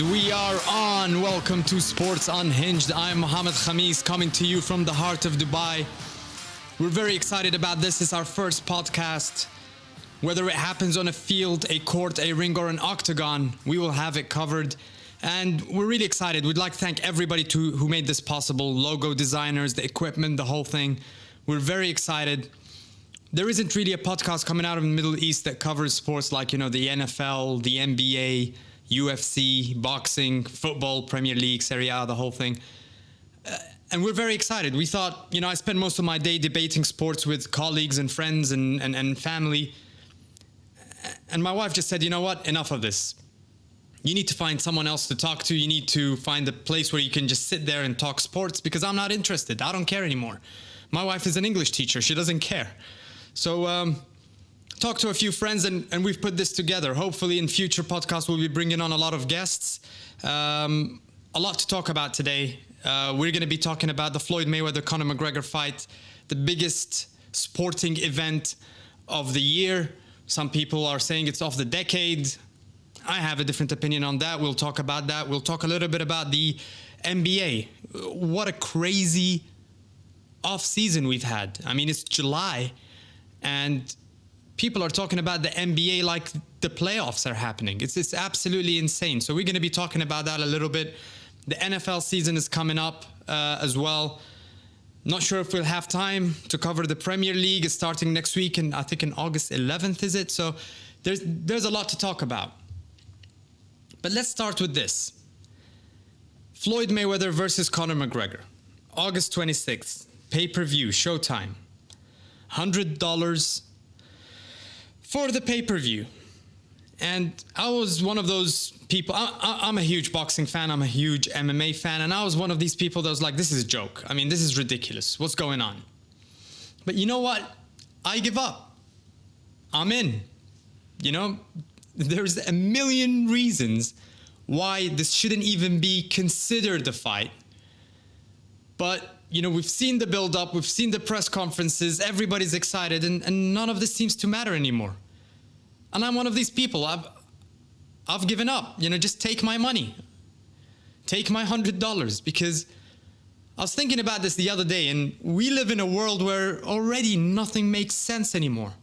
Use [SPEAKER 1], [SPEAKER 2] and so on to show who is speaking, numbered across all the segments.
[SPEAKER 1] And we are on. Welcome to Sports Unhinged. I'm Mohammed Khamis, coming to you from the heart of Dubai. We're very excited about this. It's our first podcast. Whether it happens on a field, a court, a ring, or an octagon, we will have it covered. And we're really excited. We'd like to thank everybody who made this possible. Logo designers, the equipment, the whole thing. We're very excited. There isn't really a podcast coming out of the Middle East that covers sports like, the NFL, the NBA, UFC, boxing, football, Premier League, Serie A, the whole thing. And we're very excited. We thought, I spend most of my day debating sports with colleagues and friends and family. And my wife just said, you know what? Enough of this. You need to find someone else to talk to. You need to find a place where you can just sit there and talk sports because I'm not interested. I don't care anymore. My wife is an English teacher. She doesn't care. So talk to a few friends and we've put this together. Hopefully in future podcasts, we'll be bringing on a lot of guests. A lot to talk about today. We're going to be talking about the Floyd Mayweather Conor McGregor fight, the biggest sporting event of the year. Some people are saying it's of the decade. I have a different opinion on that. We'll talk about that. We'll talk a little bit about the NBA. What a crazy off-season we've had. I mean, it's July, and people are talking about the NBA like the playoffs are happening. It's absolutely insane. So we're going to be talking about that a little bit. The NFL season is coming up as well. Not sure if we'll have time to cover the Premier League. It's starting next week, and I think in August 11th, is it? So there's a lot to talk about. But let's start with this. Floyd Mayweather versus Conor McGregor. August 26th. Pay-per-view, Showtime. $100 for the pay-per-view. And I was one of those people. I'm a huge boxing fan. I'm a huge MMA fan. And I was one of these people that was like, this is a joke. I mean, this is ridiculous. What's going on? But you know what? I give up. I'm in. There's a million reasons why this shouldn't even be considered a fight. But, we've seen the build-up. We've seen the press conferences. Everybody's excited. And none of this seems to matter anymore. And I'm one of these people. I've given up. Just take my money. Take my $100. Because I was thinking about this the other day. And we live in a world where already nothing makes sense anymore.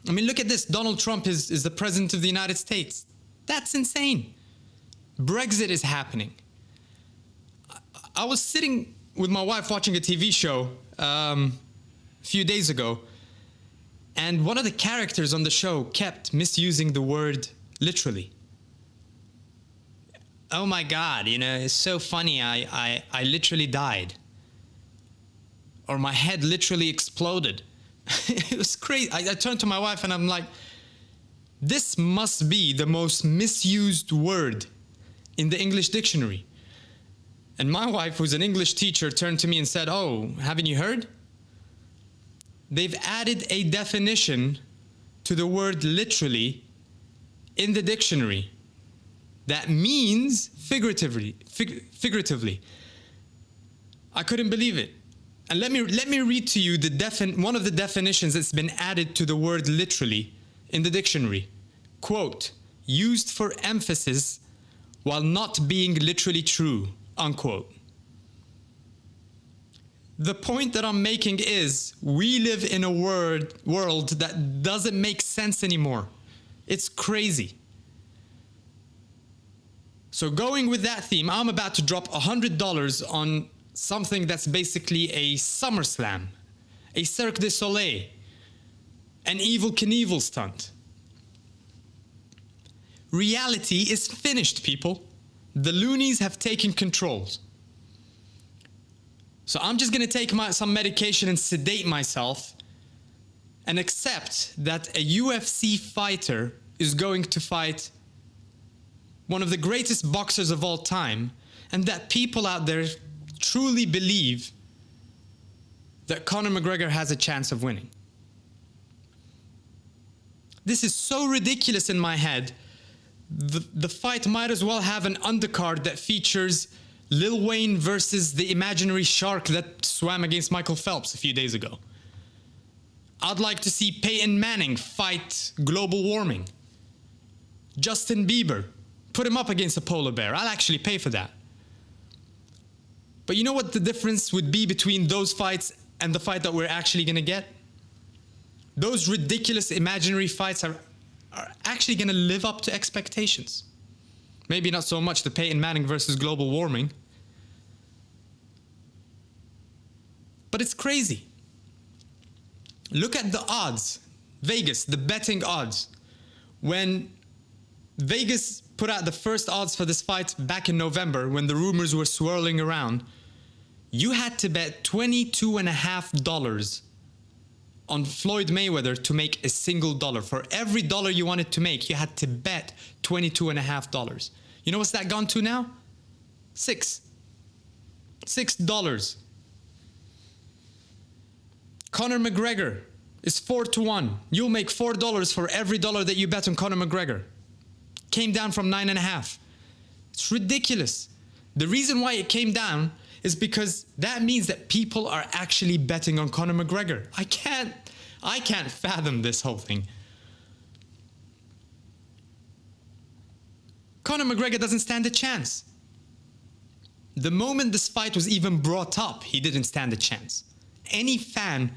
[SPEAKER 1] I mean, look at this. Donald Trump is the president of the United States. That's insane. Brexit is happening. I was sitting with my wife watching a TV show a few days ago, and one of the characters on the show kept misusing the word literally. Oh my God, it's so funny. I literally died. Or my head literally exploded. It was crazy. I turned to my wife and I'm like, this must be the most misused word in the English dictionary. And my wife, who's an English teacher, turned to me and said, oh, haven't you heard? They've added a definition to the word literally in the dictionary that means figuratively. I couldn't believe it. And let me read to you one of the definitions that's been added to the word literally in the dictionary. Quote, used for emphasis while not being literally true, unquote. The point that I'm making is we live in a world that doesn't make sense anymore. It's crazy. So going with that theme, I'm about to drop $100 on something that's basically a SummerSlam, a Cirque du Soleil, an Evel Knievel stunt. Reality is finished, people. The loonies have taken control. So I'm just going to take some medication and sedate myself and accept that a UFC fighter is going to fight one of the greatest boxers of all time, and that people out there truly believe that Conor McGregor has a chance of winning. This is so ridiculous in my head. The fight might as well have an undercard that features Lil Wayne versus the imaginary shark that swam against Michael Phelps a few days ago. I'd like to see Peyton Manning fight global warming. Justin Bieber, Put him up against a polar bear. I'll actually pay for that. But you know what the difference would be between those fights and the fight that we're actually going to get? Those ridiculous imaginary fights are actually going to live up to expectations. Maybe not so much the Peyton Manning versus global warming. But it's crazy. Look at the odds. Vegas, the betting odds. When Vegas put out the first odds for this fight back in November, when the rumors were swirling around, you had to bet $22.50 on Floyd Mayweather to make a single dollar. For every dollar you wanted to make, you had to bet $22.50. You know what's that gone to now? $6. Conor McGregor is 4-1. You'll make $4 for every dollar that you bet on Conor McGregor. Came down from 9.5. It's ridiculous. The reason why it came down is because that means that people are actually betting on Conor McGregor. I can't fathom this whole thing. Conor McGregor doesn't stand a chance. The moment this fight was even brought up, he didn't stand a chance. Any fan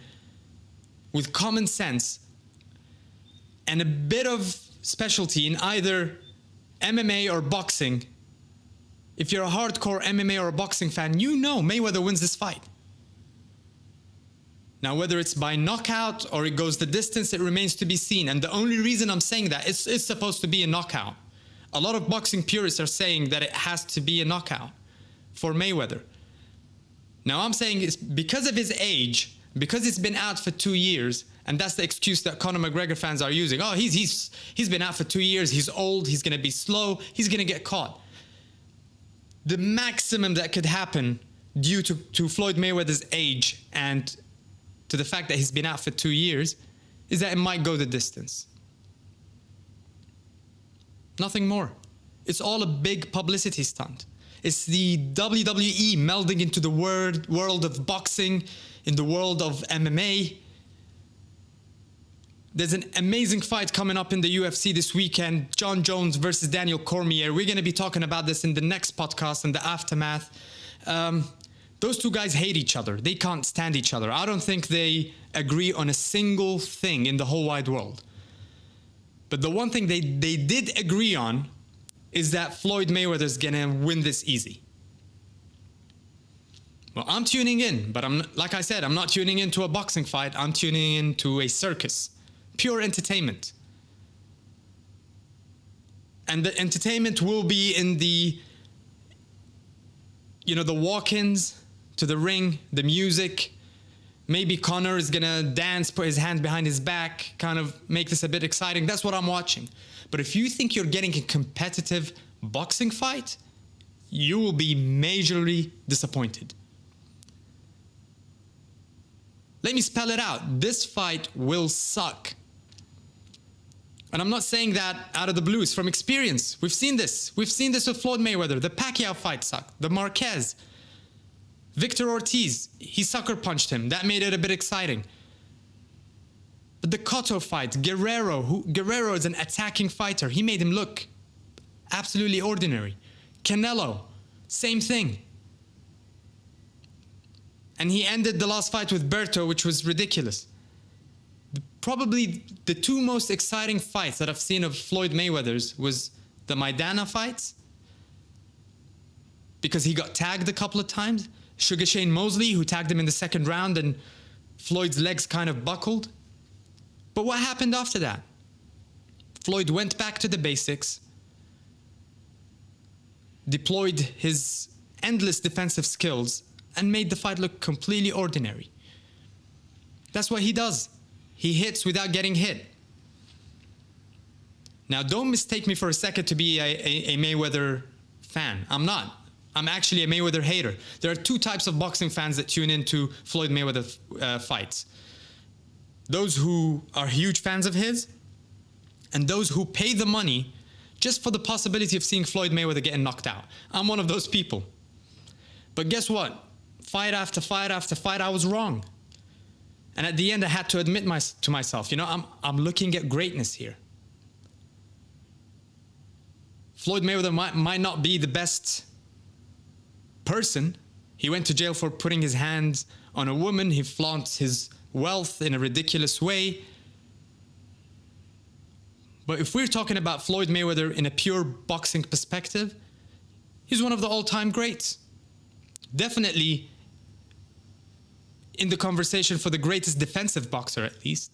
[SPEAKER 1] with common sense and a bit of specialty in either MMA or boxing, if you're a hardcore MMA or a boxing fan, you know Mayweather wins this fight. Now, whether it's by knockout or it goes the distance, it remains to be seen. And the only reason I'm saying that, it's supposed to be a knockout. A lot of boxing purists are saying that it has to be a knockout for Mayweather. Now, I'm saying it's because of his age, because it's been out for 2 years, and that's the excuse that Conor McGregor fans are using. Oh, he's been out for 2 years, he's old, he's going to be slow, he's going to get caught. The maximum that could happen due to Floyd Mayweather's age and to the fact that he's been out for 2 years is that it might go the distance. Nothing more. It's all a big publicity stunt. It's the WWE melding into the world of boxing, in the world of MMA. There's an amazing fight coming up in the UFC this weekend, John Jones versus Daniel Cormier. We're going to be talking about this in the next podcast and the aftermath. Those two guys hate each other. They can't stand each other. I don't think they agree on a single thing in the whole wide world. But the one thing they did agree on is that Floyd Mayweather's going to win this easy. Well, I'm tuning in, but like I said, I'm not tuning into a boxing fight. I'm tuning into a circus. Pure entertainment. And the entertainment will be in the walk-ins to the ring, the music. Maybe Conor is going to dance, put his hand behind his back, kind of make this a bit exciting. That's what I'm watching. But if you think you're getting a competitive boxing fight, you will be majorly disappointed. Let me spell it out. This fight will suck. And I'm not saying that out of the blue. It's from experience. We've seen this. We've seen this with Floyd Mayweather. The Pacquiao fight sucked. The Marquez. Victor Ortiz, he sucker punched him. That made it a bit exciting. But the Cotto fight, Guerrero is an attacking fighter. He made him look absolutely ordinary. Canelo, same thing. And he ended the last fight with Berto, which was ridiculous. Probably the two most exciting fights that I've seen of Floyd Mayweather's was the Maidana fights, because he got tagged a couple of times. Sugar Shane Mosley, who tagged him in the second round, and Floyd's legs kind of buckled. But what happened after that? Floyd went back to the basics, deployed his endless defensive skills, and made the fight look completely ordinary. That's what he does. He hits without getting hit. Now, don't mistake me for a second to be a Mayweather fan. I'm not. I'm actually a Mayweather hater. There are two types of boxing fans that tune into Floyd Mayweather fights. Those who are huge fans of his, and those who pay the money just for the possibility of seeing Floyd Mayweather getting knocked out. I'm one of those people. But guess what? Fight after fight after fight, I was wrong. And at the end, I had to admit to myself, I'm looking at greatness here. Floyd Mayweather might not be the best person. He went to jail for putting his hands on a woman. He flaunts his wealth in a ridiculous way. But if we're talking about Floyd Mayweather in a pure boxing perspective, he's one of the all-time greats. Definitely in the conversation for the greatest defensive boxer, at least.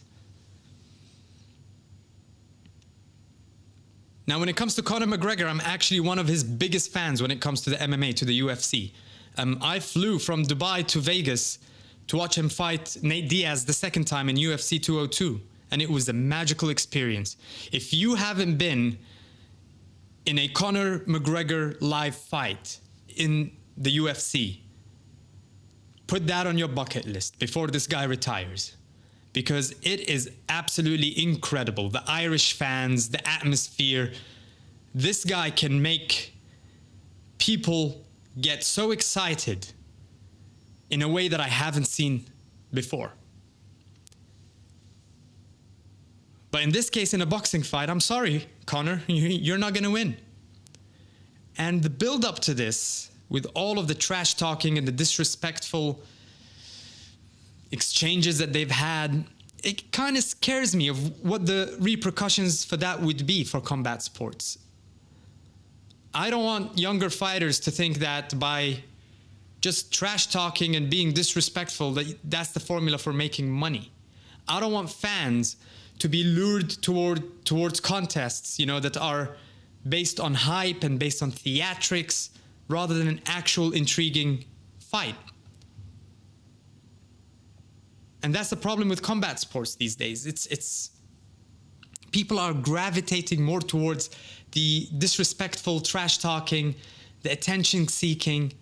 [SPEAKER 1] Now, when it comes to Conor McGregor, I'm actually one of his biggest fans when it comes to the MMA, to the UFC. I flew from Dubai to Vegas to watch him fight Nate Diaz the second time in UFC 202. And it was a magical experience. If you haven't been in a Conor McGregor live fight in the UFC, put that on your bucket list before this guy retires. Because it is absolutely incredible. The Irish fans, the atmosphere. This guy can make people get so excited in a way that I haven't seen before. But in this case, in a boxing fight, I'm sorry, Conor, you're not going to win. And the build up to this, with all of the trash talking and the disrespectful exchanges that they've had, it kind of scares me of what the repercussions for that would be for combat sports. I don't want younger fighters to think that by just trash talking and being disrespectful, that's the formula for making money. I don't want fans to be lured towards contests, that are based on hype and based on theatrics rather than an actual intriguing fight. And that's the problem with combat sports these days. It's people are gravitating more towards the disrespectful trash talking, the attention seeking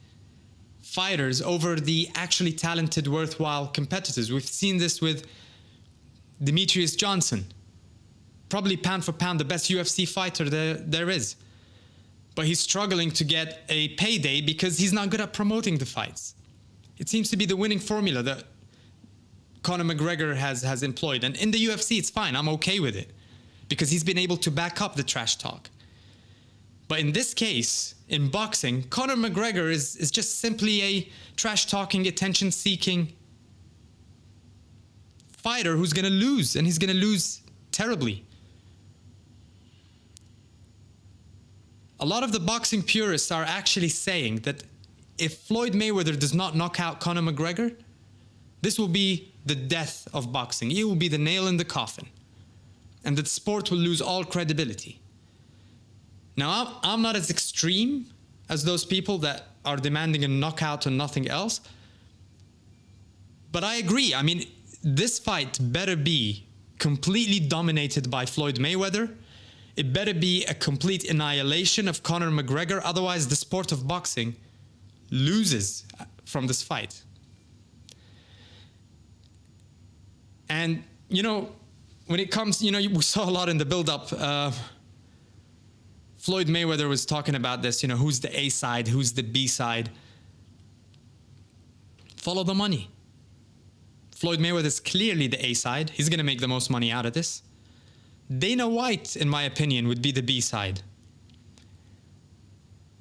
[SPEAKER 1] fighters over the actually talented, worthwhile competitors. We've seen this with Demetrius Johnson, probably pound for pound the best UFC fighter there is. But he's struggling to get a payday because he's not good at promoting the fights. It seems to be the winning formula that Conor McGregor has employed. And in the UFC, it's fine. I'm okay with it because he's been able to back up the trash talk. But in this case, in boxing, Conor McGregor is just simply a trash-talking, attention-seeking fighter who's going to lose, and he's going to lose terribly. A lot of the boxing purists are actually saying that if Floyd Mayweather does not knock out Conor McGregor, this will be the death of boxing. It will be the nail in the coffin. And that the sport will lose all credibility. Now, I'm not as extreme as those people that are demanding a knockout and nothing else. But I agree. I mean, this fight better be completely dominated by Floyd Mayweather. It better be a complete annihilation of Conor McGregor. Otherwise, the sport of boxing loses from this fight. And, when it comes, we saw a lot in the build-up. Floyd Mayweather was talking about this, who's the A side, who's the B side. Follow the money. Floyd Mayweather is clearly the A side. He's going to make the most money out of this. Dana White, in my opinion, would be the B side.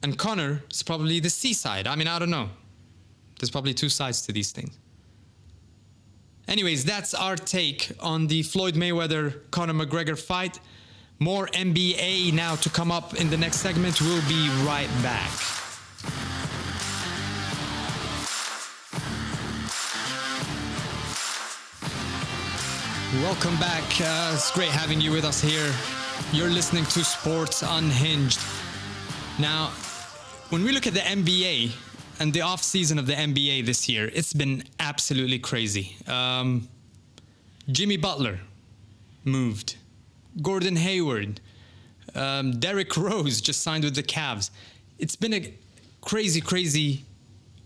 [SPEAKER 1] And Conor is probably the C side. I mean, I don't know. There's probably two sides to these things. Anyways, that's our take on the Floyd Mayweather-Conor McGregor fight. More NBA now to come up in the next segment. We'll be right back. Welcome back. It's great having you with us here. You're listening to Sports Unhinged. Now, when we look at the NBA and the off-season of the NBA this year, it's been absolutely crazy. Jimmy Butler moved. Gordon Hayward. Derrick Rose just signed with the Cavs. It's been a crazy, crazy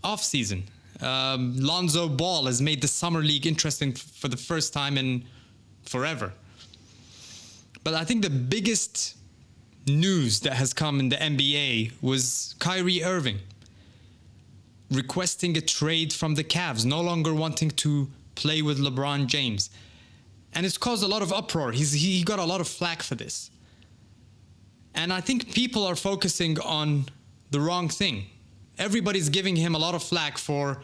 [SPEAKER 1] off-season. Lonzo Ball has made the Summer League interesting for the first time in forever. But I think the biggest news that has come in the NBA was Kyrie Irving requesting a trade from the Cavs, no longer wanting to play with LeBron James. And it's caused a lot of uproar. He got a lot of flack for this. And I think people are focusing on the wrong thing. Everybody's giving him a lot of flack for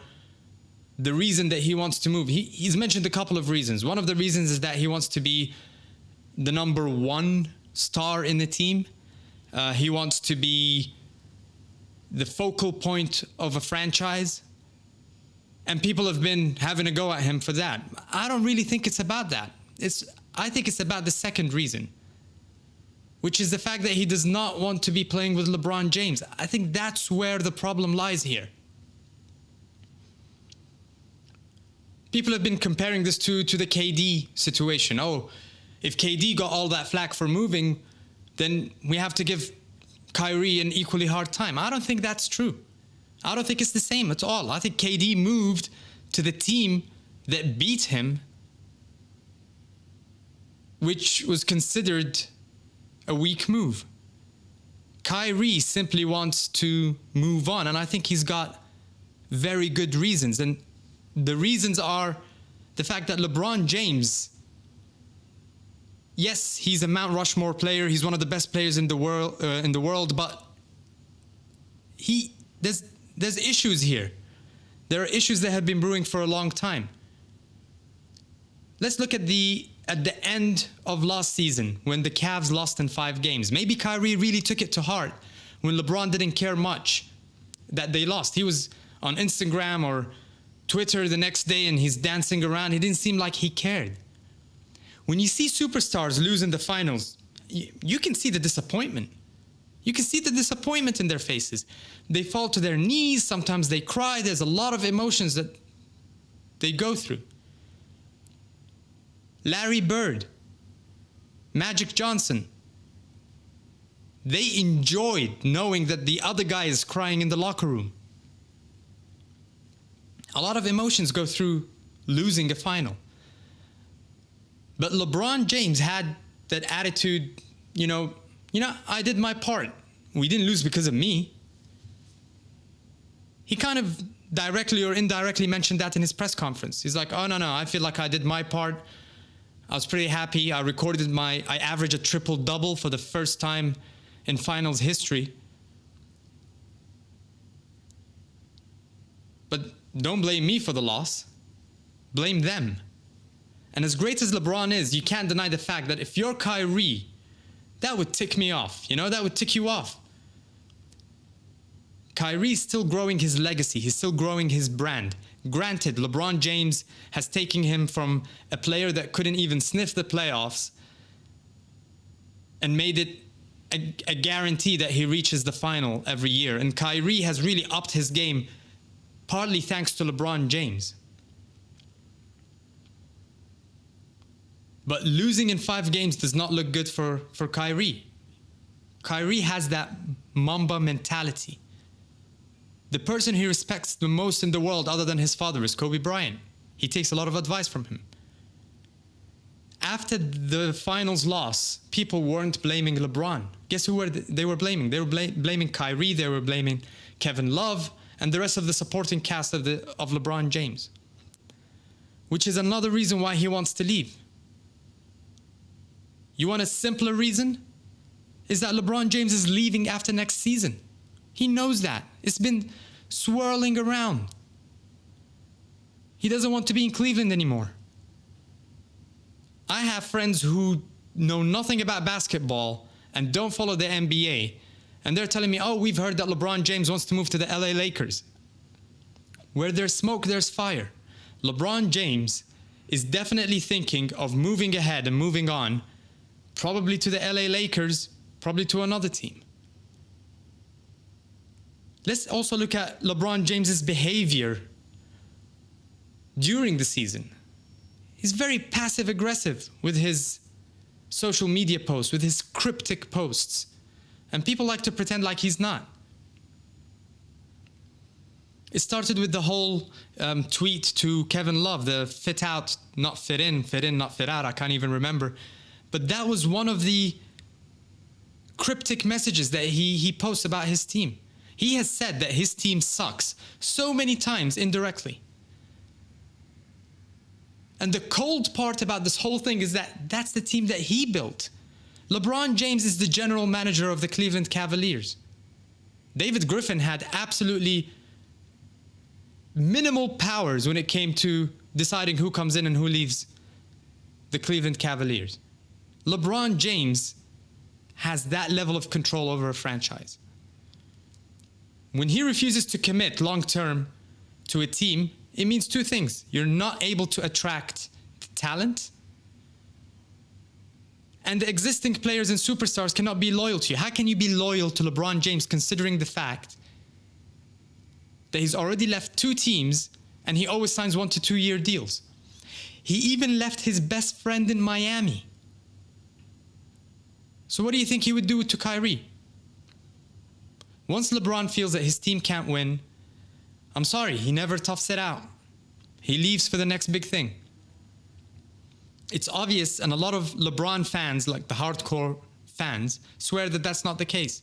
[SPEAKER 1] the reason that he wants to move. He's mentioned a couple of reasons. One of the reasons is that he wants to be the number one star in the team. He wants to be the focal point of a franchise. And people have been having a go at him for that. I don't really think it's about that. I think it's about the second reason, which is the fact that he does not want to be playing with LeBron James. I think that's where the problem lies here. People have been comparing this to the KD situation. Oh, if KD got all that flack for moving, then we have to give Kyrie an equally hard time. I don't think that's true. I don't think it's the same at all. I think KD moved to the team that beat him, which was considered a weak move. Kyrie simply wants to move on, and I think he's got very good reasons. And the reasons are the fact that LeBron James, yes, he's a Mount Rushmore player. He's one of the best players in the world, but there's issues here. There are issues that have been brewing for a long time. Let's look at the end of last season when the Cavs lost in 5 games. Maybe Kyrie really took it to heart when LeBron didn't care much that they lost. He was on Instagram or Twitter the next day and he's dancing around. He didn't seem like he cared. When you see superstars lose in the finals, you can see the disappointment. You can see the disappointment in their faces. They fall to their knees. Sometimes they cry. There's a lot of emotions that they go through. Larry Bird, Magic Johnson, they enjoyed knowing that the other guy is crying in the locker room. A lot of emotions go through losing a final. But LeBron James had that attitude, I did my part. We didn't lose because of me. He kind of directly or indirectly mentioned that in his press conference. He's like, oh, no, I feel like I did my part. I was pretty happy. I averaged a triple-double for the first time in finals history. But don't blame me for the loss. Blame them. And as great as LeBron is, you can't deny the fact that if you're Kyrie, that would tick me off. That would tick you off. Kyrie's still growing his legacy. He's still growing his brand. Granted, LeBron James has taken him from a player that couldn't even sniff the playoffs and made it a guarantee that he reaches the final every year. And Kyrie has really upped his game, partly thanks to LeBron James. But losing in 5 games does not look good for Kyrie. Kyrie has that Mamba mentality. The person he respects the most in the world other than his father is Kobe Bryant. He takes a lot of advice from him. After the finals loss, people weren't blaming LeBron. Guess who they were blaming? They were blaming Kyrie, they were blaming Kevin Love, and the rest of the supporting cast of LeBron James. Which is another reason why he wants to leave. You want a simpler reason? Is that LeBron James is leaving after next season. He knows that. It's been swirling around. He doesn't want to be in Cleveland anymore. I have friends who know nothing about basketball and don't follow the NBA, and they're telling me, oh, we've heard that LeBron James wants to move to the LA Lakers. Where there's smoke, there's fire. LeBron James is definitely thinking of moving ahead and moving on, probably to the LA Lakers, probably to another team. Let's also look at LeBron James's behavior during the season. He's very passive-aggressive with his social media posts, with his cryptic posts. And people like to pretend like he's not. It started with the whole tweet to Kevin Love, the fit out, not fit in, not fit out. I can't even remember. But that was one of the cryptic messages that he posts about his team. He has said that his team sucks so many times indirectly. And the cold part about this whole thing is that that's the team that he built. LeBron James is the general manager of the Cleveland Cavaliers. David Griffin had absolutely minimal powers when it came to deciding who comes in and who leaves the Cleveland Cavaliers. LeBron James has that level of control over a franchise. When he refuses to commit long-term to a team, it means two things. You're not able to attract talent, and the existing players and superstars cannot be loyal to you. How can you be loyal to LeBron James considering the fact that he's already left two teams and he always signs 1 to 2 year deals? He even left his best friend in Miami. So what do you think he would do to Kyrie? Once LeBron feels that his team can't win, I'm sorry, he never toughs it out. He leaves for the next big thing. It's obvious, and a lot of LeBron fans, like the hardcore fans, swear that that's not the case.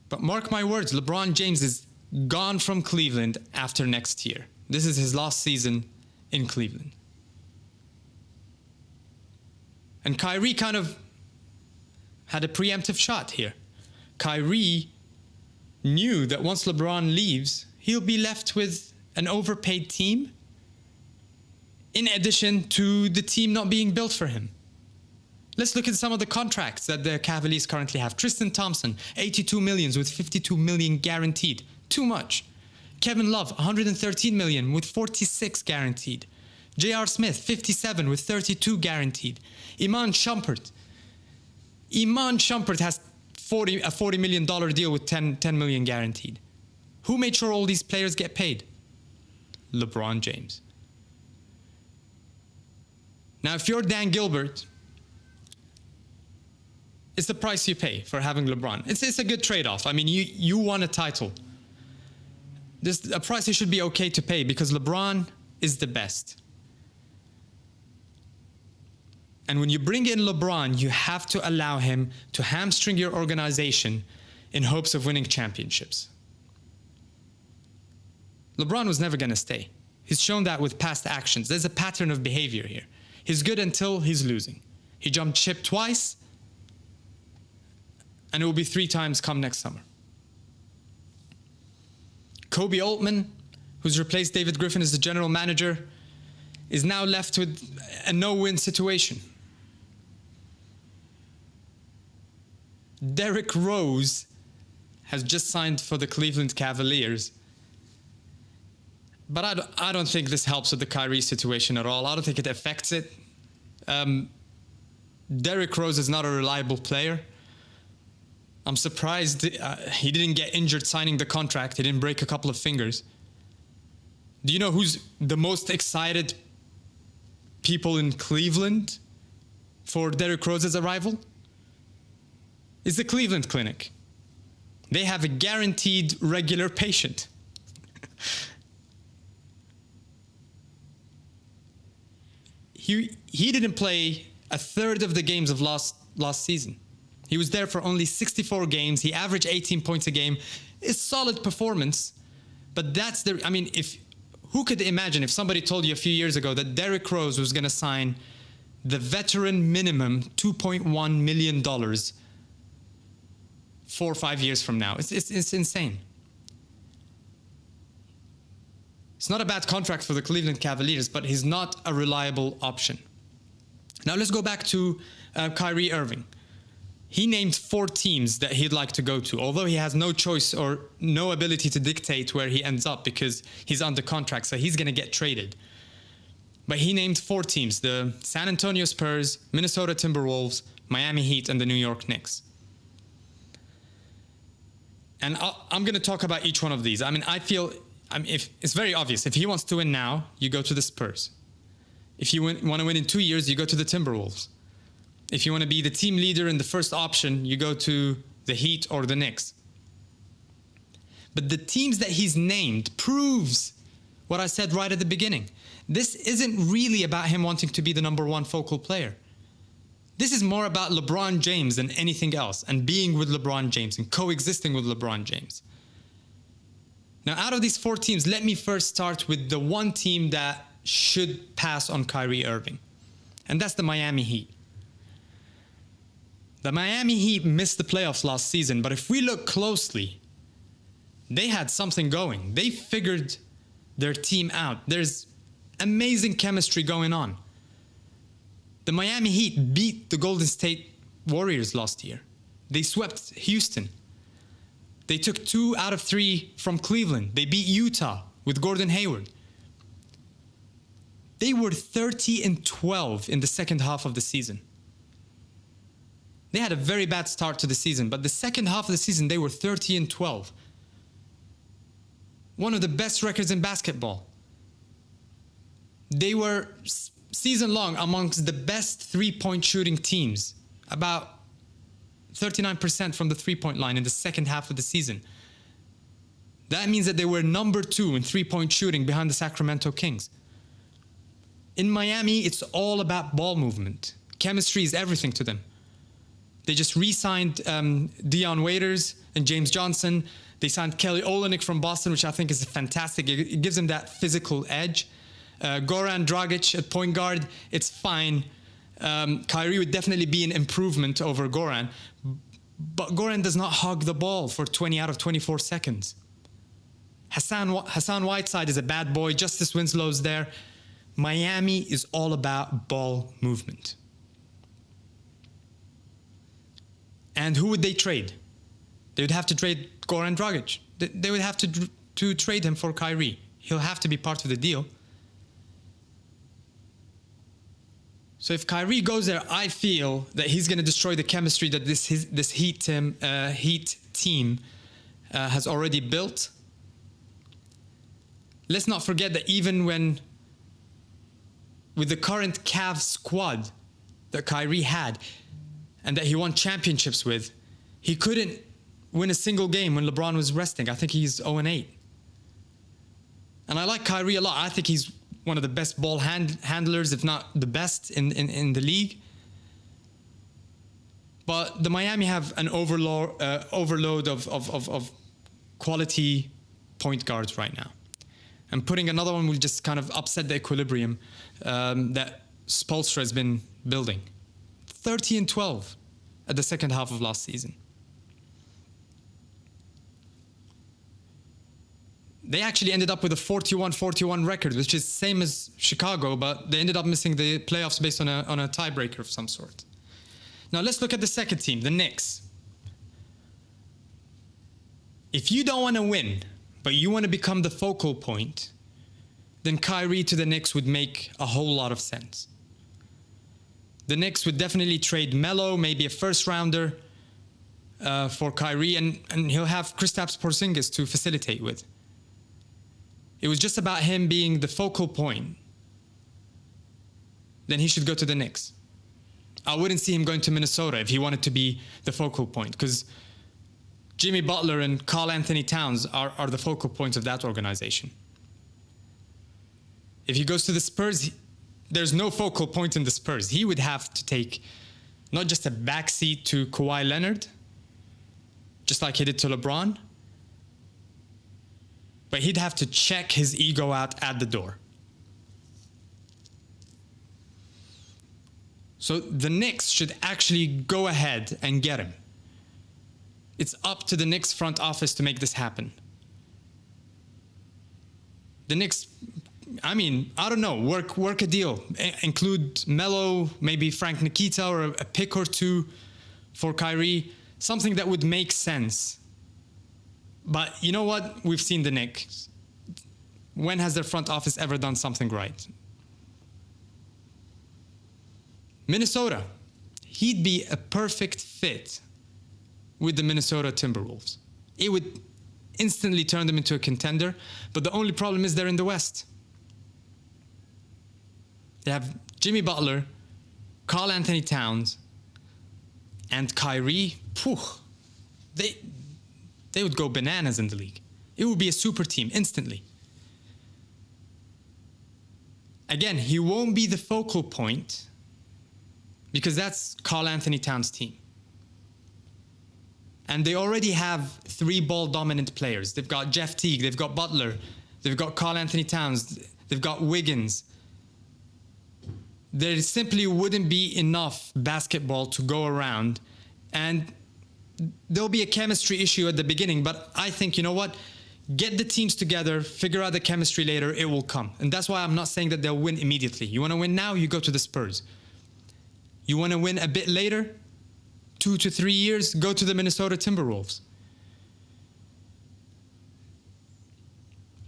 [SPEAKER 1] But mark my words, LeBron James is gone from Cleveland after next year. This is his last season in Cleveland. And Kyrie kind of had a preemptive shot here. Kyrie knew that once LeBron leaves, he'll be left with an overpaid team, in addition to the team not being built for him. Let's look at some of the contracts that the Cavaliers currently have. Tristan Thompson, $82 million with $52 million guaranteed. Too much. Kevin Love, $113 million with $46 guaranteed. J.R. Smith, $57 with $32 guaranteed. Iman Shumpert has a $40 million deal with $10 million guaranteed. Who made sure all these players get paid? LeBron James. Now, if you're Dan Gilbert, it's the price you pay for having LeBron. It's a good trade-off. I mean, you won a title. There's a price you should be okay to pay because LeBron is the best. And when you bring in LeBron, you have to allow him to hamstring your organization in hopes of winning championships. LeBron was never going to stay. He's shown that with past actions. There's a pattern of behavior here. He's good until he's losing. He jumped ship twice, and it will be 3 times come next summer. Kobe Altman, who's replaced David Griffin as the general manager, is now left with a no-win situation. Derrick Rose has just signed for the Cleveland Cavaliers. But I don't think this helps with the Kyrie situation at all. I don't think it affects it. Derrick Rose is not a reliable player. I'm surprised he didn't get injured signing the contract. He didn't break a couple of fingers. Do you know who's the most excited people in Cleveland for Derrick Rose's arrival? It's the Cleveland Clinic. They have a guaranteed regular patient. He didn't play a third of the games of last season. He was there for only 64 games. He averaged 18 points a game. It's solid performance, but who could imagine if somebody told you a few years ago that Derrick Rose was going to sign the veteran minimum $2.1 million 4 or 5 years from now? It's insane. It's not a bad contract for the Cleveland Cavaliers, but he's not a reliable option. Now let's go back to Kyrie Irving. He named 4 teams that he'd like to go to, although he has no choice or no ability to dictate where he ends up because he's under contract, so he's going to get traded. But he named 4 teams: the San Antonio Spurs, Minnesota Timberwolves, Miami Heat, and the New York Knicks. And I'm going to talk about each one of these. If it's very obvious. If he wants to win now, you go to the Spurs. If you want to win in 2 years, you go to the Timberwolves. If you want to be the team leader in the first option, you go to the Heat or the Knicks. But the teams that he's named proves what I said right at the beginning. This isn't really about him wanting to be the number 1 focal player. This is more about LeBron James than anything else, and being with LeBron James and coexisting with LeBron James. Now, out of these 4 teams, let me first start with the one team that should pass on Kyrie Irving, and that's the Miami Heat. The Miami Heat missed the playoffs last season, but if we look closely, they had something going. They figured their team out. There's amazing chemistry going on. The Miami Heat beat the Golden State Warriors last year. They swept Houston. They took 2 out of 3 from Cleveland. They beat Utah with Gordon Hayward. They were 30-12 in the second half of the season. They had a very bad start to the season, but the second half of the season, they were 30-12. One of the best records in basketball. They were season long amongst the best three-point shooting teams. About 39% from the three-point line in the second half of the season. That means that they were number 2 in three-point shooting behind the Sacramento Kings. In Miami, it's all about ball movement. Chemistry is everything to them. They just re-signed Dion Waiters and James Johnson. They signed Kelly Olynyk from Boston, which I think is fantastic. It gives them that physical edge. Goran Dragic at point guard, it's fine. Kyrie would definitely be an improvement over Goran. But Goran does not hog the ball for 20 out of 24 seconds. Hassan Whiteside is a bad boy. Justice Winslow's there. Miami is all about ball movement. And who would they trade? They would have to trade Goran Dragic. They would have to trade him for Kyrie. He'll have to be part of the deal. So if Kyrie goes there, I feel that he's going to destroy the chemistry that this Heat team has already built. Let's not forget that even with the current Cavs squad that Kyrie had and that he won championships with, he couldn't win a single game when LeBron was resting. I think he's 0-8. And I like Kyrie a lot. I think he's one of the best ball handlers, if not the best in the league. But the Miami have an overload of quality point guards right now. And putting another one will just kind of upset the equilibrium that Spoelstra has been building. 30-12 at the second half of last season. They actually ended up with a 41-41 record, which is same as Chicago, but they ended up missing the playoffs based on a tiebreaker of some sort. Now let's look at the second team, the Knicks. If you don't want to win, but you want to become the focal point, then Kyrie to the Knicks would make a whole lot of sense. The Knicks would definitely trade Melo, maybe a first rounder for Kyrie, and he'll have Kristaps Porzingis to facilitate with. It was just about him being the focal point. Then he should go to the Knicks. I wouldn't see him going to Minnesota if he wanted to be the focal point, because Jimmy Butler and Karl Anthony Towns are the focal points of that organization. If he goes to the Spurs, there's no focal point in the Spurs. He would have to take not just a backseat to Kawhi Leonard, just like he did to LeBron, but he'd have to check his ego out at the door. So the Knicks should actually go ahead and get him. It's up to the Knicks front office to make this happen. The Knicks, I don't know, work a deal. Include Melo, maybe Frank Nikita, or a pick or two for Kyrie. Something that would make sense. But you know what? We've seen the Knicks. When has their front office ever done something right? Minnesota. He'd be a perfect fit with the Minnesota Timberwolves. It would instantly turn them into a contender, but the only problem is they're in the West. They have Jimmy Butler, Karl Anthony Towns, and Kyrie. They would go bananas in the league. It would be a super team instantly. Again, he won't be the focal point because that's Karl Anthony Towns' team. And they already have 3 ball-dominant players. They've got Jeff Teague, they've got Butler, they've got Karl Anthony Towns, they've got Wiggins. There simply wouldn't be enough basketball to go around And there'll be a chemistry issue at the beginning, but I think, you know what? Get the teams together, figure out the chemistry later, it will come. And that's why I'm not saying that they'll win immediately. You want to win now, you go to the Spurs. You want to win a bit later, 2 to 3 years, go to the Minnesota Timberwolves.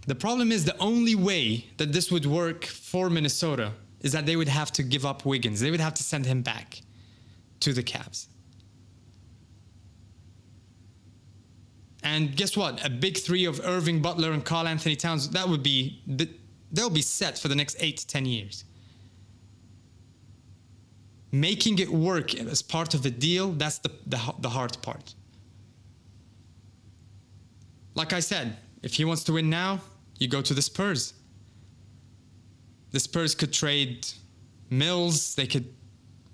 [SPEAKER 1] The problem is the only way that this would work for Minnesota is that they would have to give up Wiggins. They would have to send him back to the Cavs. And guess what? A big three of Irving, Butler, and Karl Anthony Towns, they'll be set for the next 8 to 10 years. Making it work as part of a deal, that's the hard part. Like I said, if he wants to win now, you go to the Spurs. The Spurs could trade Mills. They could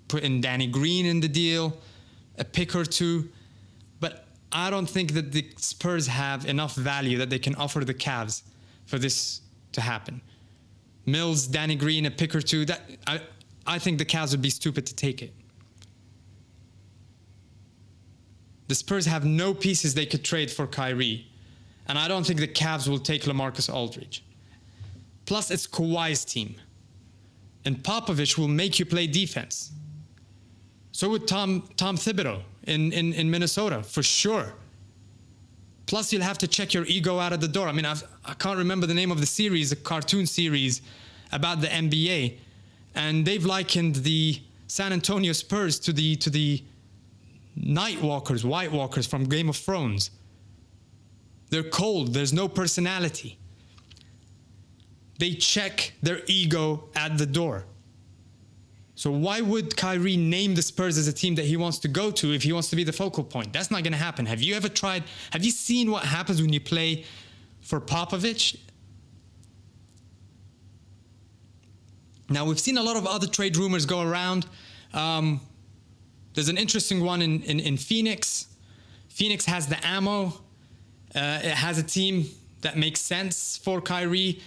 [SPEAKER 1] put in Danny Green in the deal, a pick or two. But I don't think that the Spurs have enough value that they can offer the Cavs for this to happen. Mills, Danny Green, a pick or two, I think the Cavs would be stupid to take it. The Spurs have no pieces they could trade for Kyrie. And I don't think the Cavs will take LaMarcus Aldridge. Plus, it's Kawhi's team. And Popovich will make you play defense. So would Tom Thibodeau in Minnesota, for sure. Plus, you'll have to check your ego out of the door. I mean, I can't remember the name of the series, a cartoon series about the NBA. And they've likened the San Antonio Spurs to the Night Walkers, White Walkers from Game of Thrones. They're cold. There's no personality. They check their ego at the door. So why would Kyrie name the Spurs as a team that he wants to go to if he wants to be the focal point? That's not going to happen. Have you seen what happens when you play for Popovich? Now, we've seen a lot of other trade rumors go around. There's an interesting one in Phoenix. Phoenix has the ammo. It has a team that makes sense for Kyrie.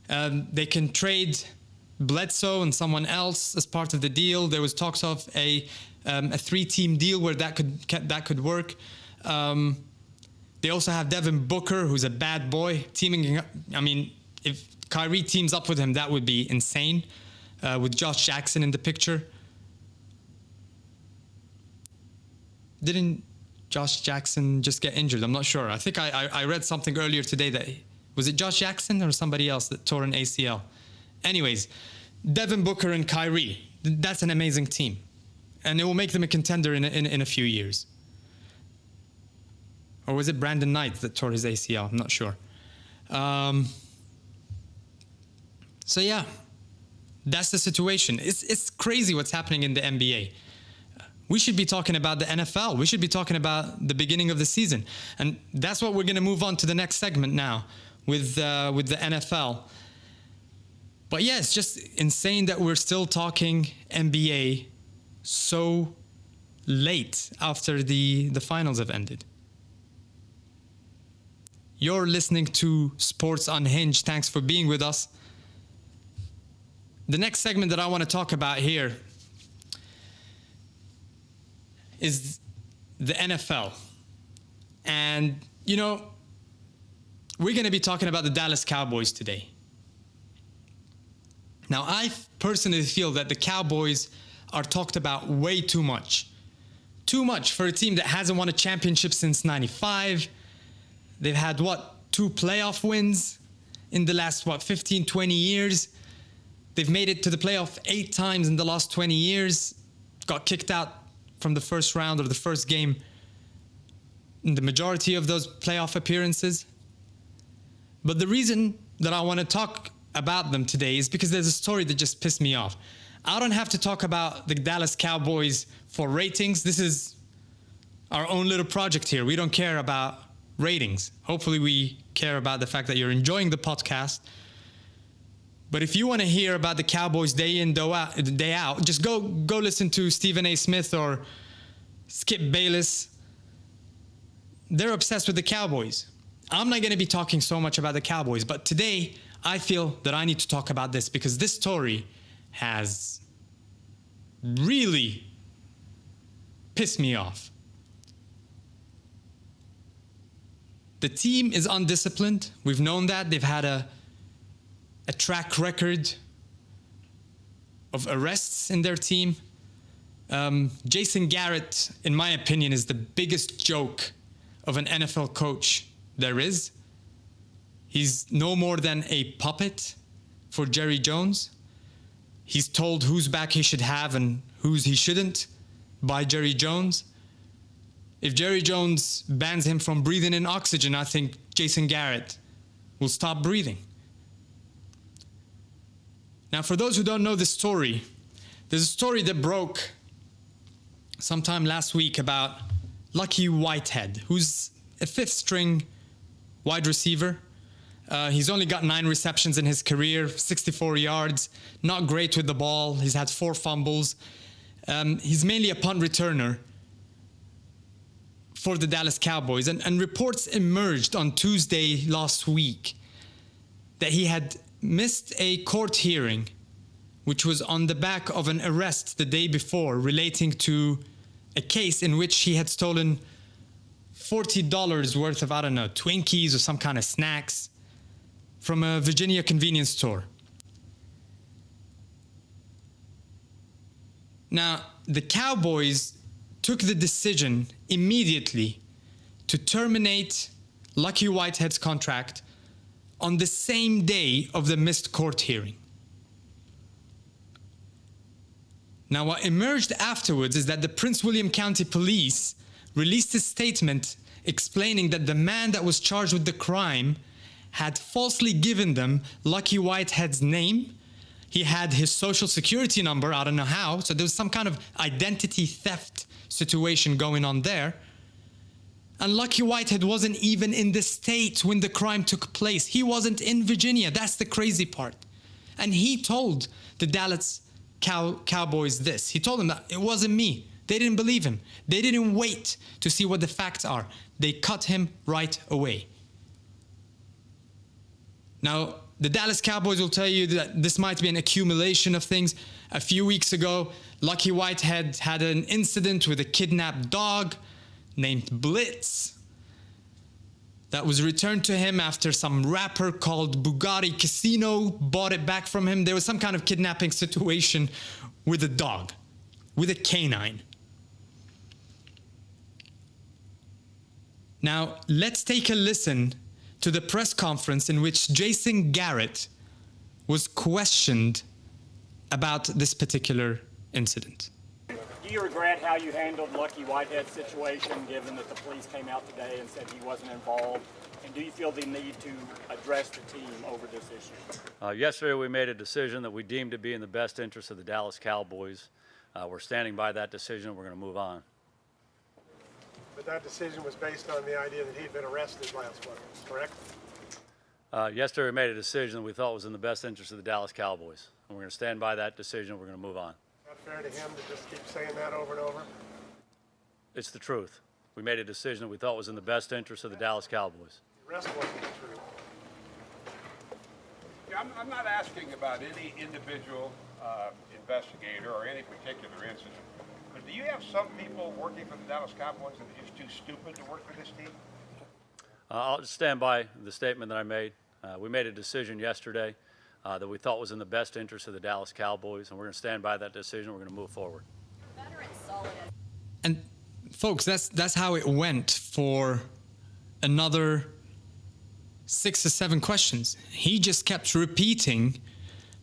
[SPEAKER 1] They can trade Bledsoe and someone else as part of the deal. There was talks of a 3-team deal where that could work. They also have Devin Booker, who's a bad boy, teaming. I mean, if Kyrie teams up with him, that would be insane. With Josh Jackson in the picture. Didn't Josh Jackson just get injured? I'm not sure. I think I read something earlier today that, was it Josh Jackson or somebody else that tore an ACL? Anyways, Devin Booker and Kyrie, that's an amazing team. And it will make them a contender in a few years. Or was it Brandon Knight that tore his ACL? I'm not sure. So yeah, that's the situation. It's crazy what's happening in the NBA. We should be talking about the NFL. We should be talking about the beginning of the season. And that's what we're going to move on to the next segment now with the NFL. But yeah, it's just insane that we're still talking NBA so late after the finals have ended. You're listening to Sports Unhinged. Thanks for being with us. The next segment that I want to talk about here is the NFL. And, you know, we're going to be talking about the Dallas Cowboys today. Now, I personally feel that the Cowboys are talked about way too much. Too much for a team that hasn't won a championship since '95. They've had, 2 playoff wins in the last, 15, 20 years. They've made it to the playoff 8 times in the last 20 years. Got kicked out from the first round or the first game in the majority of those playoff appearances. But the reason that I want to talk about them today is because there's a story that just pissed me off. I don't have to talk about the Dallas Cowboys for ratings. This is our own little project here. We don't care about ratings. Hopefully we care about the fact that you're enjoying the podcast. But if you want to hear about the Cowboys day in, day out, just go listen to Stephen A. Smith or Skip Bayless. They're obsessed with the Cowboys. I'm not going to be talking so much about the Cowboys, but today I feel that I need to talk about this because this story has really pissed me off. The team is undisciplined. We've known that. They've had a track record of arrests in their team. Jason Garrett, in my opinion, is the biggest joke of an NFL coach there is. He's no more than a puppet for Jerry Jones. He's told whose back he should have and whose he shouldn't by Jerry Jones. If Jerry Jones bans him from breathing in oxygen, I think Jason Garrett will stop breathing. Now, for those who don't know the story, there's a story that broke sometime last week about Lucky Whitehead, who's a fifth-string wide receiver. He's only got 9 receptions in his career, 64 yards, not great with the ball. He's had 4 fumbles. He's mainly a punt returner for the Dallas Cowboys. And reports emerged on Tuesday last week that he had missed a court hearing, which was on the back of an arrest the day before relating to a case in which he had stolen $40 worth of, I don't know, Twinkies or some kind of snacks from a Virginia convenience store. Now, the Cowboys took the decision immediately to terminate Lucky Whitehead's contract on the same day of the missed court hearing. Now, what emerged afterwards is that the Prince William County Police released a statement explaining that the man that was charged with the crime had falsely given them Lucky Whitehead's name. He had his social security number, I don't know how, so there was some kind of identity theft situation going on there. And Lucky Whitehead wasn't even in the state when the crime took place. He wasn't in Virginia. That's the crazy part. And he told the Dallas Cowboys this. He told them that it wasn't me. They didn't believe him. They didn't wait to see what the facts are. They cut him right away. Now, the Dallas Cowboys will tell you that this might be an accumulation of things. A few weeks ago, Lucky Whitehead had an incident with a kidnapped dog named Blitz that was returned to him after some rapper called Bugatti Casino bought it back from him. There was some kind of kidnapping situation with a dog, with a canine. Now, let's take a listen to the press conference in which Jason Garrett was questioned about this particular incident.
[SPEAKER 2] Do you regret how you handled Lucky Whitehead's situation, given that the police came out today and said he wasn't involved? And do you feel the need to address the team over this issue?
[SPEAKER 3] Yesterday we made a decision that we deemed to be in the best interest of the Dallas Cowboys. We're standing by that decision. We're going to move on.
[SPEAKER 4] But that decision was based on the idea that he'd been arrested last month, correct?
[SPEAKER 3] Yesterday we made a decision that we thought was in the best interest of the Dallas Cowboys. And we're going to stand by that decision. We're going to move on.
[SPEAKER 4] Not fair to him to just keep saying that over and over?
[SPEAKER 3] It's the truth. We made a decision that we thought was in the best interest of the Dallas Cowboys.
[SPEAKER 4] The rest wasn't true.
[SPEAKER 5] Yeah, I'm not asking about any individual investigator or any particular incident. But do you have some people working for the Dallas Cowboys that are just too stupid to work for this team?
[SPEAKER 3] I'll just stand by the statement that I made. We made a decision yesterday that we thought was in the best interest of the Dallas Cowboys, and we're going to stand by that decision. We're going to move forward.
[SPEAKER 1] And folks, that's how it went for another 6 or 7 questions. He just kept repeating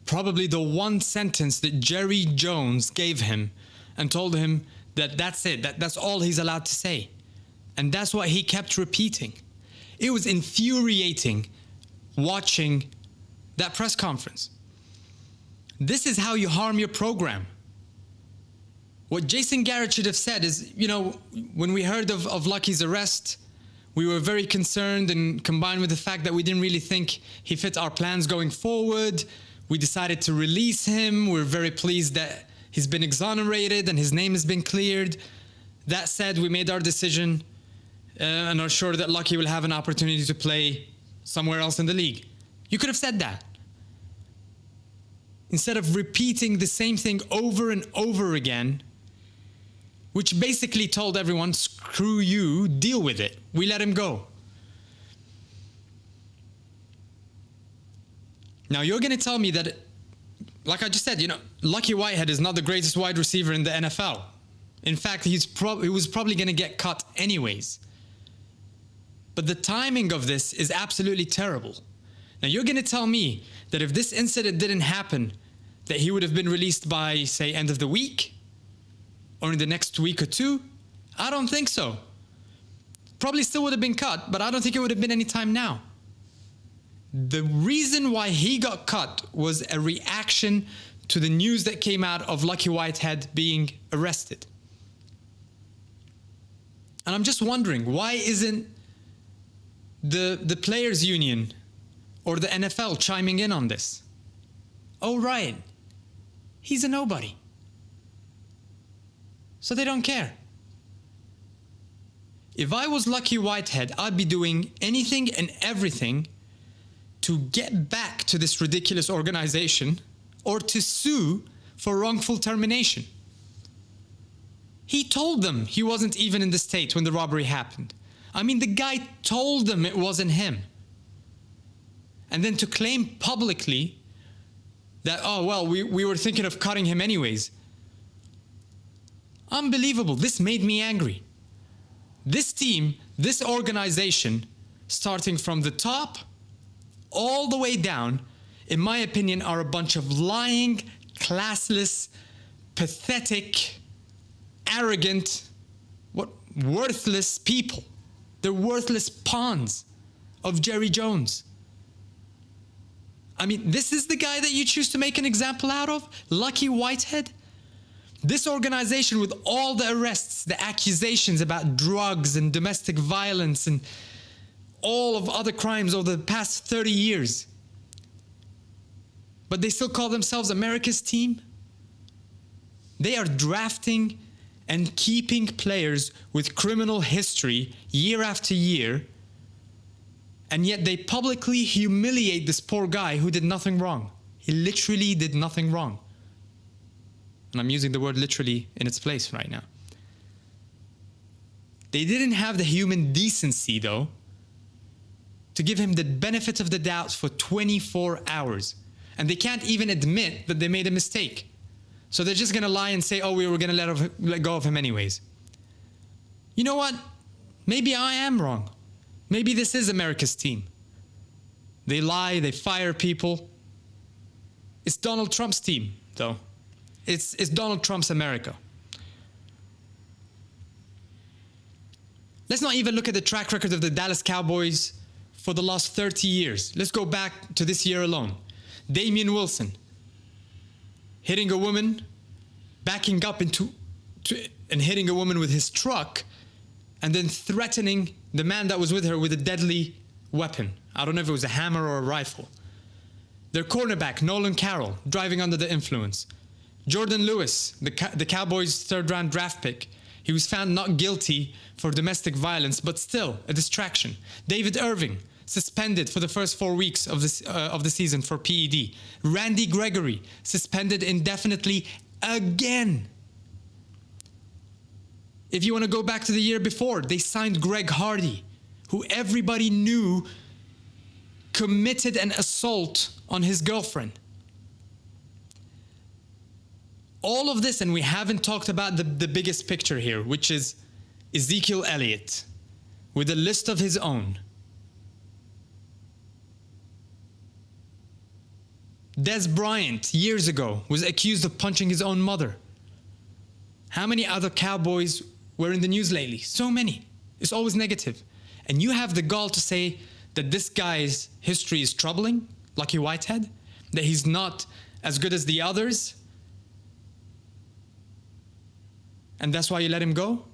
[SPEAKER 1] probably the one sentence that Jerry Jones gave him and told him that that's it, that's all he's allowed to say. And that's what he kept repeating. It was infuriating watching that press conference. This is how you harm your program. What Jason Garrett should have said is, you know, when we heard of Lucky's arrest, we were very concerned, and combined with the fact that we didn't really think he fit our plans going forward, we decided to release him. We're very pleased that he's been exonerated and his name has been cleared. That said, we made our decision and are sure that Lucky will have an opportunity to play somewhere else in the league. You could have said that. Instead of repeating the same thing over and over again, which basically told everyone, screw you, deal with it. We let him go. Now you're going to tell me that, like I just said, Lucky Whitehead is not the greatest wide receiver in the NFL. In fact, he was probably going to get cut anyways. But the timing of this is absolutely terrible. Now you're going to tell me that if this incident didn't happen, that he would have been released by, say, end of the week? Or in the next week or two? I don't think so. Probably still would have been cut, but I don't think it would have been any time now. The reason why he got cut was a reaction to the news that came out of Lucky Whitehead being arrested. And I'm just wondering, why isn't the players' union or the NFL chiming in on this? Oh, right. He's a nobody. So they don't care. If I was Lucky Whitehead, I'd be doing anything and everything to get back to this ridiculous organization or to sue for wrongful termination. He told them he wasn't even in the state when the robbery happened. I mean, the guy told them it wasn't him. And then to claim publicly that, oh, well, we were thinking of cutting him anyways. Unbelievable. This made me angry. This team, this organization, starting from the top all the way down, in my opinion, are a bunch of lying, classless, pathetic, arrogant, worthless people. They're worthless pawns of Jerry Jones. I mean, this is the guy that you choose to make an example out of? Lucky Whitehead? This organization, with all the arrests, the accusations about drugs and domestic violence and all of other crimes over the past 30 years. But they still call themselves America's team? They are drafting and keeping players with criminal history year after year, and yet they publicly humiliate this poor guy who did nothing wrong. He literally did nothing wrong. And I'm using the word literally in its place right now. They didn't have the human decency, though, to give him the benefit of the doubt for 24 hours. And they can't even admit that they made a mistake. So they're just going to lie and say, oh, we were going to let go of him anyways. You know what? Maybe I am wrong. Maybe this is America's team. They lie, they fire people. It's Donald Trump's team, though. It's Donald Trump's America. Let's not even look at the track record of the Dallas Cowboys for the last 30 years. Let's go back to this year alone. Damian Wilson hitting a woman, backing up and hitting a woman with his truck, and then threatening the man that was with her with a deadly weapon. I don't know if it was a hammer or a rifle. Their cornerback, Nolan Carroll, driving under the influence. Jordan Lewis, the Cowboys' third-round draft pick, he was found not guilty for domestic violence, but still a distraction. David Irving, suspended for the first 4 weeks of the season for PED. Randy Gregory, suspended indefinitely again. If you want to go back to the year before, they signed Greg Hardy, who everybody knew committed an assault on his girlfriend. All of this, and we haven't talked about the biggest picture here, which is Ezekiel Elliott, with a list of his own. Des Bryant, years ago, was accused of punching his own mother. How many other Cowboys were in the news lately? So many. It's always negative. And you have the gall to say that this guy's history is troubling, Lucky Whitehead, that he's not as good as the others, and that's why you let him go?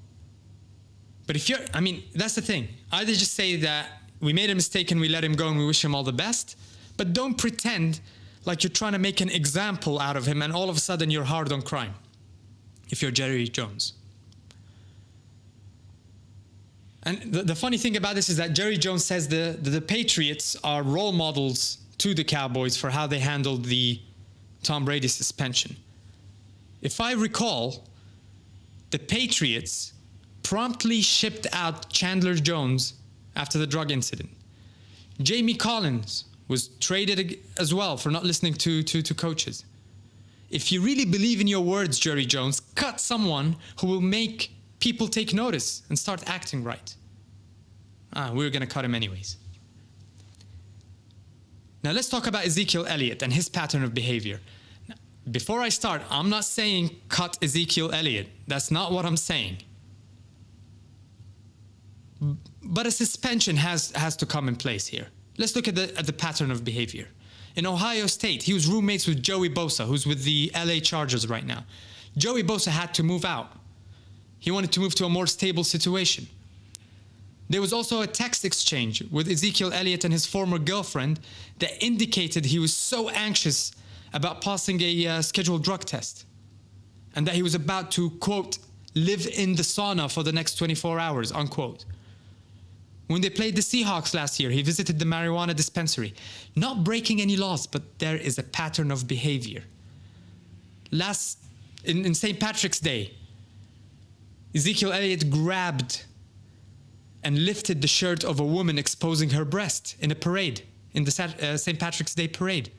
[SPEAKER 1] But if you're, that's the thing. Either just say that we made a mistake and we let him go and we wish him all the best, but don't pretend like you're trying to make an example out of him and all of a sudden you're hard on crime, if you're Jerry Jones. And the funny thing about this is that Jerry Jones says the Patriots are role models to the Cowboys for how they handled the Tom Brady suspension. If I recall, the Patriots promptly shipped out Chandler Jones after the drug incident. Jamie Collins was traded as well for not listening to coaches. If you really believe in your words, Jerry Jones, cut someone who will make people take notice and start acting right. We're going to cut him anyways. Now let's talk about Ezekiel Elliott and his pattern of behavior. Now, before I start, I'm not saying cut Ezekiel Elliott. That's not what I'm saying. But a suspension has to come in place here. Let's look at the pattern of behavior. In Ohio State, he was roommates with Joey Bosa, who's with the LA Chargers right now. Joey Bosa had to move out. He wanted to move to a more stable situation. There was also a text exchange with Ezekiel Elliott and his former girlfriend that indicated he was so anxious about passing a scheduled drug test and that he was about to, quote, live in the sauna for the next 24 hours, unquote. When they played the Seahawks last year, he visited the marijuana dispensary, not breaking any laws, but there is a pattern of behavior. In St. Patrick's Day, Ezekiel Elliott grabbed and lifted the shirt of a woman exposing her breast in a parade, in the St. Patrick's Day parade.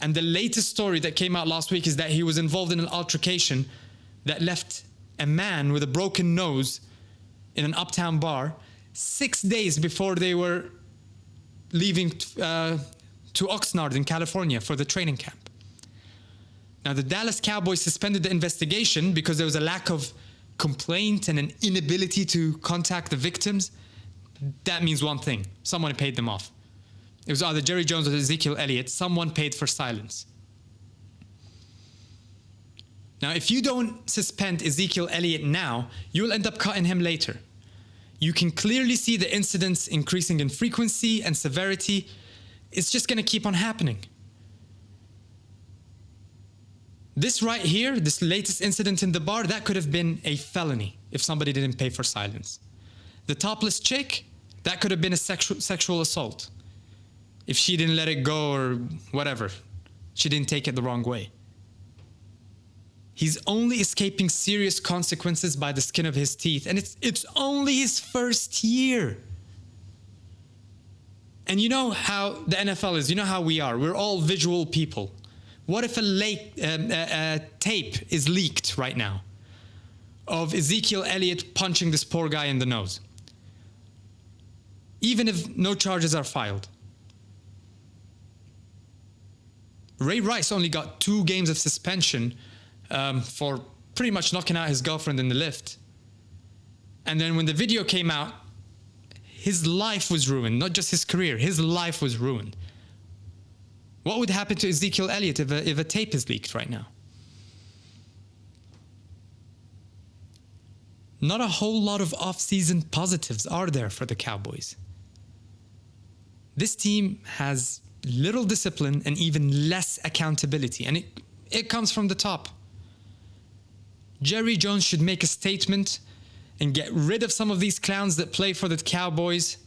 [SPEAKER 1] And the latest story that came out last week is that he was involved in an altercation that left a man with a broken nose in an uptown bar 6 days before they were leaving to Oxnard in California for the training camp. Now, the Dallas Cowboys suspended the investigation because there was a lack of complaint and an inability to contact the victims. That means one thing: someone paid them off. It was either Jerry Jones or Ezekiel Elliott. Someone paid for silence. Now, if you don't suspend Ezekiel Elliott now, you'll end up cutting him later. You can clearly see the incidents increasing in frequency and severity. It's just going to keep on happening. This right here, this latest incident in the bar, that could have been a felony if somebody didn't pay for silence. The topless chick, that could have been a sexual assault if she didn't let it go or whatever. She didn't take it the wrong way. He's only escaping serious consequences by the skin of his teeth, and it's only his first year. And you know how the NFL is, you know how we are. We're all visual people. What if a tape is leaked right now of Ezekiel Elliott punching this poor guy in the nose? Even if no charges are filed. Ray Rice only got 2 games of suspension for pretty much knocking out his girlfriend in the lift. And then when the video came out, his life was ruined, not just his career. His life was ruined. What would happen to Ezekiel Elliott if a tape is leaked right now? Not a whole lot of off-season positives are there for the Cowboys. This team has little discipline and even less accountability, and it comes from the top. Jerry Jones should make a statement and get rid of some of these clowns that play for the Cowboys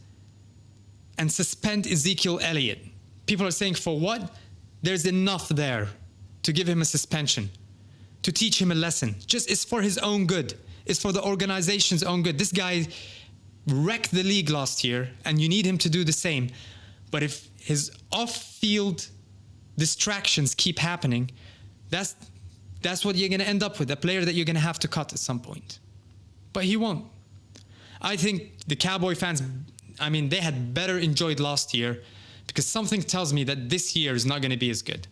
[SPEAKER 1] and suspend Ezekiel Elliott. People are saying, for what? There's enough there to give him a suspension, to teach him a lesson. It's for his own good. It's for the organization's own good. This guy wrecked the league last year, and you need him to do the same. But if his off-field distractions keep happening, that's what you're going to end up with, a player that you're going to have to cut at some point. But he won't. I think the Cowboy fans, they had better enjoyed last year, because something tells me that this year is not going to be as good.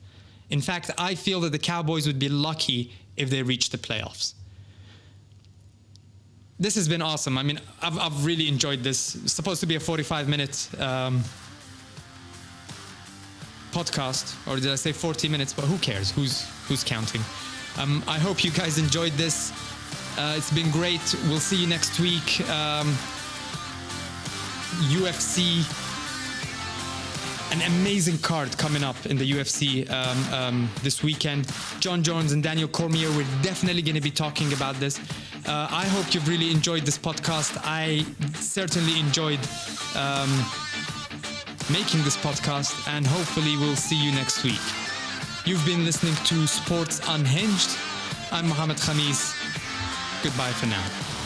[SPEAKER 1] In fact, I feel that the Cowboys would be lucky if they reach the playoffs. This has been awesome. I've really enjoyed this. It's supposed to be a 45-minute podcast, or did I say 40 minutes? But who cares? Who's counting? I hope you guys enjoyed this. It's been great. We'll see you next week. UFC, an amazing card coming up in the UFC this weekend. John Jones and Daniel Cormier, we're definitely going to be talking about this. I hope you've really enjoyed this podcast. I certainly enjoyed making this podcast, and hopefully we'll see you next week. You've been listening to Sports Unhinged. I'm Mohammed Khamis. Goodbye for now.